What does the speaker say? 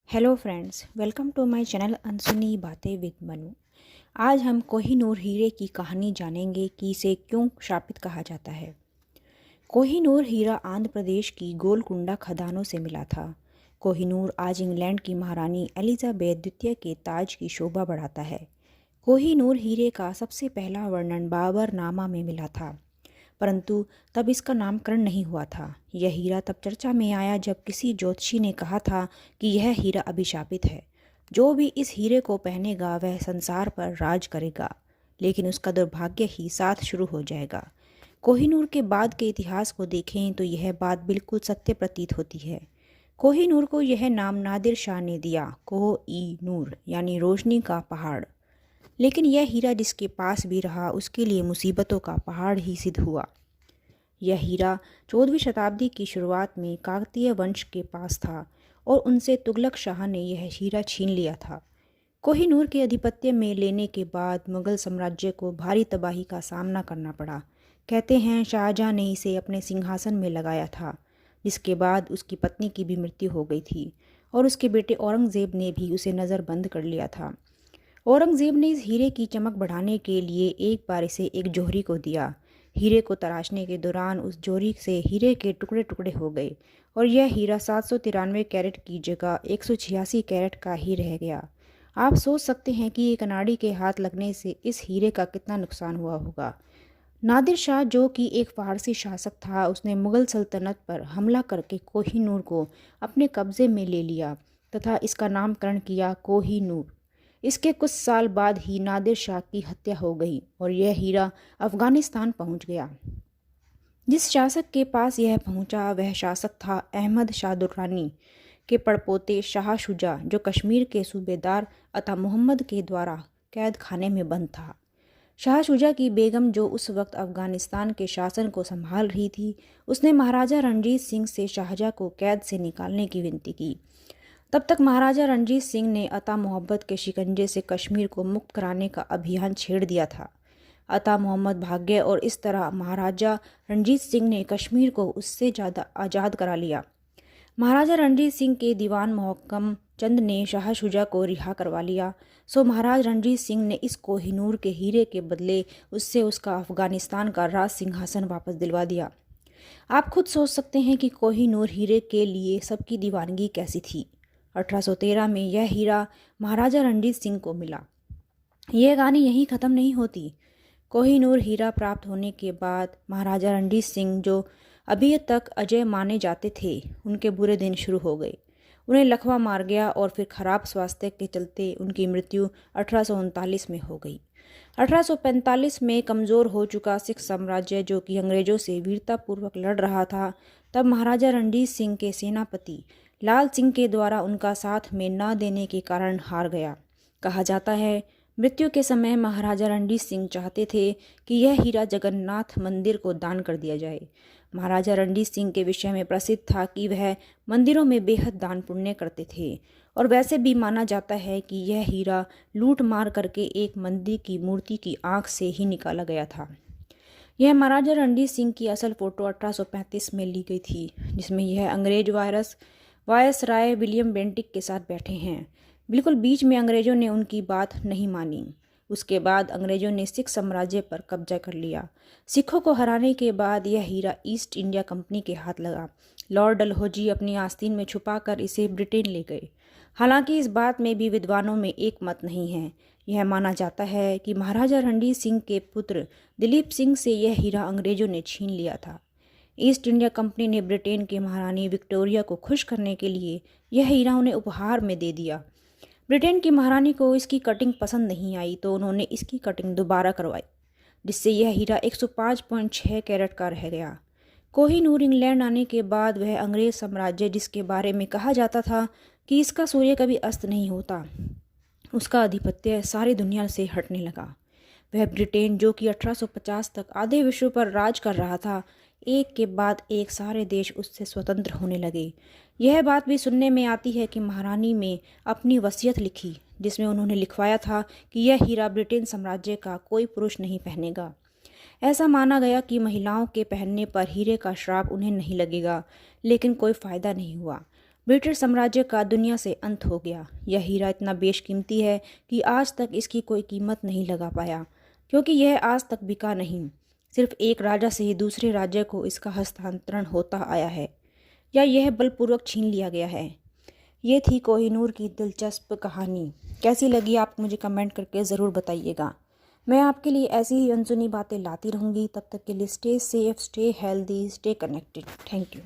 Hello friends, welcome to my channel अनसुनी बातें with Manu. आज हम कोहिनूर हीरे की कहानी जानेंगे कि इसे क्यों शापित कहा जाता है। कोहिनूर हीरा आंध्र प्रदेश की गोलकुंडा खदानों से मिला था। कोहिनूर आज इंग्लैंड की महारानी एलिजाबेथ द्वितीय के ताज की शोभा बढ़ाता है। कोहिनूर हीरे का सबसे पहला वर्णन बाबरनामा में मिला था, परंतु तब इसका नामकरण नहीं हुआ था। यह हीरा तब चर्चा में आया जब किसी ज्योतिषी ने कहा था कि यह हीरा अभिशापित है। जो भी इस हीरे को पहनेगा वह संसार पर राज करेगा, लेकिन उसका दुर्भाग्य ही साथ शुरू हो जाएगा। कोहिनूर के बाद के इतिहास को देखें तो यह बात बिल्कुल सत्य प्रतीत होती है। कोहिनूर को यह नाम नादिर शाह ने दिया, कोह-ई-नूर यानी रोशनी का पहाड़। लेकिन यह हीरा जिसके पास भी रहा उसके लिए मुसीबतों का पहाड़ ही सिद्ध हुआ। यह हीरा 14वीं शताब्दी की शुरुआत में काकतीय वंश के पास था और उनसे तुगलक शाह ने यह हीरा छीन लिया था। कोहिनूर के आधिपत्य में लेने के बाद मुगल साम्राज्य को भारी तबाही का सामना करना पड़ा। कहते हैं शाहजहां ने इसे अपने सिंहासन में लगाया था, जिसके बाद उसकी पत्नी की भी मृत्यु हो गई थी और उसके बेटे औरंगजेब ने भी उसे नज़रबंद कर लिया था। औरंगजेब ने इस हीरे की चमक बढ़ाने के लिए एक बार इसे एक जौहरी को दिया। हीरे को तराशने के दौरान उस जौहरी से हीरे के टुकड़े टुकड़े हो गए और यह हीरा 793 कैरेट की जगह 186 कैरेट का ही रह गया। आप सोच सकते हैं कि एक अनाड़ी के हाथ लगने से इस हीरे का कितना नुकसान हुआ होगा। नादिर शाह, जो कि एक फारसी शासक था, उसने मुगल सल्तनत पर हमला करके कोहिनूर को अपने कब्जे में ले लिया तथा इसका नामकरण किया कोहिनूर। इसके कुछ साल बाद ही नादिर शाह की हत्या हो गई और यह हीरा अफगानिस्तान पहुंच गया। जिस शासक के पास यह पहुंचा वह शासक था अहमद शाह दुर्रानी के पड़पोते शाह शुजा, जो कश्मीर के सूबेदार अता मोहम्मद के द्वारा कैद खाने में बंद था। शाह शुजा की बेगम, जो उस वक्त अफगानिस्तान के शासन को संभाल रही थी, उसने महाराजा रणजीत सिंह से शाहजहाँ को कैद से निकालने की विनती की। तब तक महाराजा रणजीत सिंह ने अता मोहम्मद के शिकंजे से कश्मीर को मुक्त कराने का अभियान छेड़ दिया था। अता मोहम्मद भाग गए और इस तरह महाराजा रणजीत सिंह ने कश्मीर को उससे ज़्यादा आज़ाद करा लिया। महाराजा रणजीत सिंह के दीवान मोहक्कम चंद ने शाह शुजा को रिहा करवा लिया। सो महाराज रणजीत सिंह ने इस कोहिनूर के हीरे के बदले उससे उसका अफगानिस्तान का राज सिंहासन वापस दिलवा दिया। आप खुद सोच सकते हैं कि कोहिनूर हीरे के लिए सबकी दीवानगी कैसी थी। 1813 में यह हीरा महाराजा रणजीत सिंह को मिला। यह कहानी यहीं ख़त्म नहीं होती। कोहिनूर हीरा प्राप्त होने के बाद महाराजा रणजीत सिंह, जो अभी तक अजय माने जाते थे, उनके बुरे दिन शुरू हो गए। उन्हें लकवा मार गया और फिर खराब स्वास्थ्य के चलते उनकी मृत्यु 1839 में हो गई। 1845 में कमज़ोर हो चुका सिख साम्राज्य, जो कि अंग्रेज़ों से वीरतापूर्वक लड़ रहा था, तब महाराजा रणजीत सिंह के सेनापति लाल सिंह के द्वारा उनका साथ में न देने के कारण हार गया। कहा जाता है मृत्यु के समय महाराजा रणजीत सिंह चाहते थे कि यह हीरा जगन्नाथ मंदिर को दान कर दिया जाए। महाराजा रणजीत सिंह के विषय में प्रसिद्ध था कि वह मंदिरों में बेहद दान पुण्य करते थे और वैसे भी माना जाता है कि यह हीरा लूट मार करके एक मंदिर की मूर्ति की आंख से ही निकाला गया था। यह महाराजा रणजीत सिंह की असल फ़ोटो 1835 में ली गई थी, जिसमें यह अंग्रेज वायसराय विलियम बेंटिक के साथ बैठे हैं। बिल्कुल बीच में अंग्रेज़ों ने उनकी बात नहीं मानी। उसके बाद अंग्रेज़ों ने सिख साम्राज्य पर कब्जा कर लिया। सिखों को हराने के बाद यह हीरा ईस्ट इंडिया कंपनी के हाथ लगा। लॉर्ड डलहौजी अपनी आस्तीन में छुपाकर इसे ब्रिटेन ले गए। हालांकि इस बात में भी विद्वानों में एक मत नहीं है। यह माना जाता है कि महाराजा रणजीत सिंह के पुत्र दिलीप सिंह से यह हीरा अंग्रेज़ों ने छीन लिया था। ईस्ट इंडिया कंपनी ने ब्रिटेन की महारानी विक्टोरिया को खुश करने के लिए यह हीरा उन्हें उपहार में दे दिया। ब्रिटेन की महारानी को इसकी कटिंग पसंद नहीं आई तो उन्होंने इसकी कटिंग दोबारा करवाई, जिससे यह हीरा 105.6 कैरेट का रह गया। कोहिनूर इंग्लैंड आने के बाद वह अंग्रेज साम्राज्य, जिसके बारे में कहा जाता था कि इसका सूर्य कभी अस्त नहीं होता, उसका आधिपत्य सारी दुनिया से हटने लगा। वह ब्रिटेन, जो कि 1850 तक आधे विश्व पर राज कर रहा था, एक के बाद एक सारे देश उससे स्वतंत्र होने लगे। यह बात भी सुनने में आती है कि महारानी में अपनी वसीयत लिखी, जिसमें उन्होंने लिखवाया था कि यह हीरा ब्रिटेन साम्राज्य का कोई पुरुष नहीं पहनेगा। ऐसा माना गया कि महिलाओं के पहनने पर हीरे का श्राप उन्हें नहीं लगेगा, लेकिन कोई फ़ायदा नहीं हुआ। ब्रिटिश साम्राज्य का दुनिया से अंत हो गया। यह हीरा इतना बेशकीमती है कि आज तक इसकी कोई कीमत नहीं लगा पाया, क्योंकि यह आज तक बिका नहीं। सिर्फ एक राजा से ही दूसरे राज्य को इसका हस्तांतरण होता आया है, या यह बलपूर्वक छीन लिया गया है। ये थी कोहिनूर की दिलचस्प कहानी। कैसी लगी आप मुझे कमेंट करके ज़रूर बताइएगा। मैं आपके लिए ऐसी ही अनसुनी बातें लाती रहूँगी। तब तक के लिए stay safe, stay healthy, stay connected. Thank you.